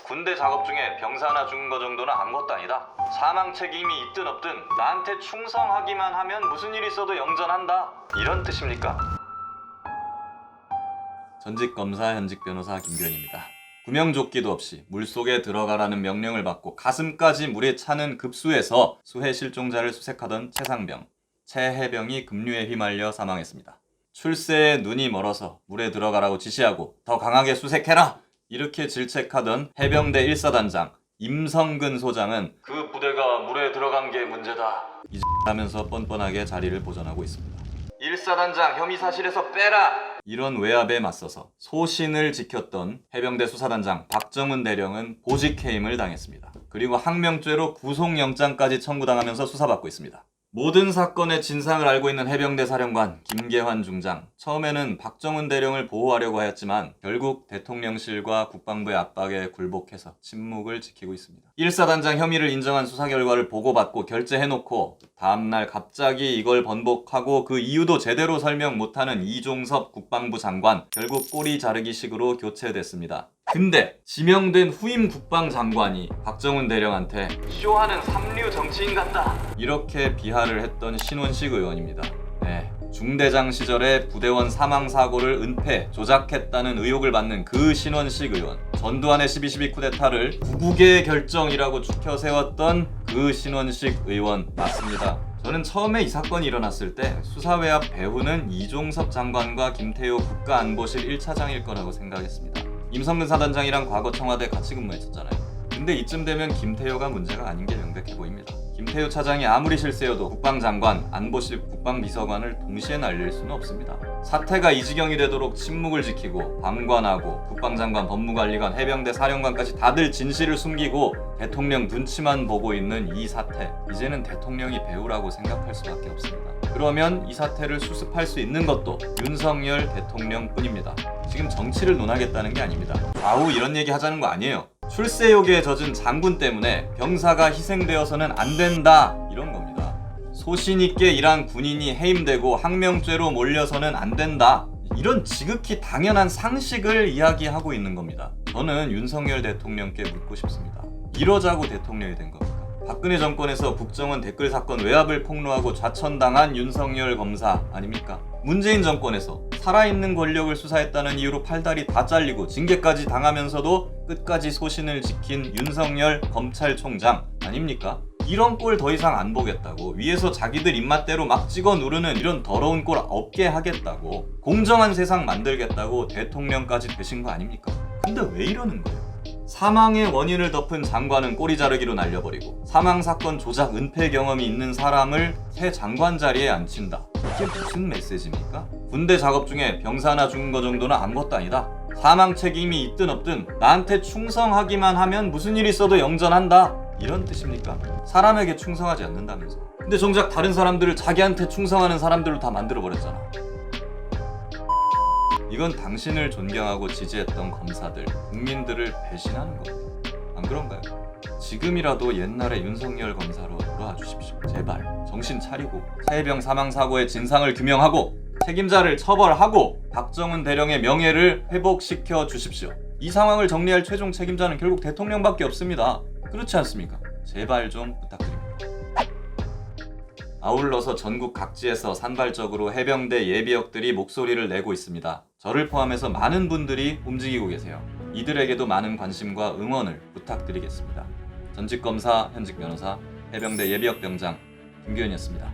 군대 작업 중에 병사 하나 죽은 거 정도는 아무것도 아니다. 사망 책임이 있든 없든 나한테 충성하기만 하면 무슨 일 있어도 영전한다, 이런 뜻입니까? 전직 검사 현직 변호사 김규현입니다. 구명조끼도 없이 물속에 들어가라는 명령을 받고 가슴까지 물에 차는 급수에서 수해 실종자를 수색하던 최해병이 급류에 휘말려 사망했습니다. 출세에 눈이 멀어서 물에 들어가라고 지시하고 더 강하게 수색해라, 이렇게 질책하던 해병대 1사단장 임성근 소장은 그 부대가 물에 들어간 게 문제다, 이 하면서 뻔뻔하게 자리를 보전하고 있습니다. 1사단장 혐의사실에서 빼라, 이런 외압에 맞서서 소신을 지켰던 해병대 수사단장 박정은 대령은 보직해임을 당했습니다. 그리고 항명죄로 구속영장까지 청구당하면서 수사받고 있습니다. 모든 사건의 진상을 알고 있는 해병대 사령관 김계환 중장, 처음에는 박정은 대령을 보호하려고 하였지만 결국 대통령실과 국방부의 압박에 굴복해서 침묵을 지키고 있습니다. 1사단장 혐의를 인정한 수사 결과를 보고받고 결재해놓고 다음날 갑자기 이걸 번복하고 그 이유도 제대로 설명 못하는 이종섭 국방부 장관, 결국 꼬리 자르기식으로 교체됐습니다. 근데 지명된 후임 국방장관이 박정은 대령한테 쇼하는 삼류 정치인 같다, 이렇게 비하를 했던 신원식 의원입니다. 네, 중대장 시절에 부대원 사망사고를 은폐, 조작했다는 의혹을 받는 그 신원식 의원, 전두환의 12.12 쿠데타를 구국의 결정이라고 추켜세웠던 그 신원식 의원 맞습니다. 저는 처음에 이 사건이 일어났을 때 수사외압 배후는 이종섭 장관과 김태효 국가안보실 1차장일 거라고 생각했습니다. 임성근 사단장이랑 과거 청와대 같이 근무했었잖아요. 근데 이쯤 되면 김태효가 문제가 아닌 게 명백해 보입니다. 김태효 차장이 아무리 실세여도 국방장관, 안보실 국방비서관을 동시에 날릴 수는 없습니다. 사태가 이 지경이 되도록 침묵을 지키고 방관하고 국방장관, 법무관리관, 해병대 사령관까지 다들 진실을 숨기고 대통령 눈치만 보고 있는 이 사태, 이제는 대통령이 배우라고 생각할 수밖에 없습니다. 그러면 이 사태를 수습할 수 있는 것도 윤석열 대통령뿐입니다. 지금 정치를 논하겠다는 게 아닙니다. 아우 이런 얘기 하자는 거 아니에요. 출세욕에 젖은 장군 때문에 병사가 희생되어서는 안 된다, 이런 겁니다. 소신 있게 일한 군인이 해임되고 항명죄로 몰려서는 안 된다, 이런 지극히 당연한 상식을 이야기하고 있는 겁니다. 저는 윤석열 대통령께 묻고 싶습니다. 이러자고 대통령이 된 겁니까? 박근혜 정권에서 국정원 댓글 사건 외압을 폭로하고 좌천당한 윤석열 검사 아닙니까? 문재인 정권에서 살아있는 권력을 수사했다는 이유로 팔다리 다 잘리고 징계까지 당하면서도 끝까지 소신을 지킨 윤석열 검찰총장 아닙니까? 이런 꼴 더 이상 안 보겠다고, 위에서 자기들 입맛대로 막 찍어 누르는 이런 더러운 꼴 없게 하겠다고, 공정한 세상 만들겠다고 대통령까지 되신 거 아닙니까? 근데 왜 이러는 거예요? 사망의 원인을 덮은 장관은 꼬리 자르기로 날려버리고 사망사건 조작 은폐 경험이 있는 사람을 새 장관 자리에 앉힌다. 이게 무슨 메시지입니까? 군대 작업 중에 병사 하나 죽은 거 정도는 아무것도 아니다. 사망 책임이 있든 없든 나한테 충성하기만 하면 무슨 일 있어도 영전한다, 이런 뜻입니까? 사람에게 충성하지 않는다면서. 근데 정작 다른 사람들을 자기한테 충성하는 사람들로 다 만들어버렸잖아. 이건 당신을 존경하고 지지했던 검사들, 국민들을 배신하는 겁니다. 안 그런가요? 지금이라도 옛날의 윤석열 검사로 돌아와 주십시오. 제발 정신 차리고 최해병 사망사고의 진상을 규명하고 책임자를 처벌하고 박정은 대령의 명예를 회복시켜 주십시오. 이 상황을 정리할 최종 책임자는 결국 대통령밖에 없습니다. 그렇지 않습니까? 제발 좀 부탁드립니다. 아울러서 전국 각지에서 산발적으로 해병대 예비역들이 목소리를 내고 있습니다. 저를 포함해서 많은 분들이 움직이고 계세요. 이들에게도 많은 관심과 응원을 부탁드리겠습니다. 전직 검사, 현직 변호사, 해병대 예비역 병장 김규현이었습니다.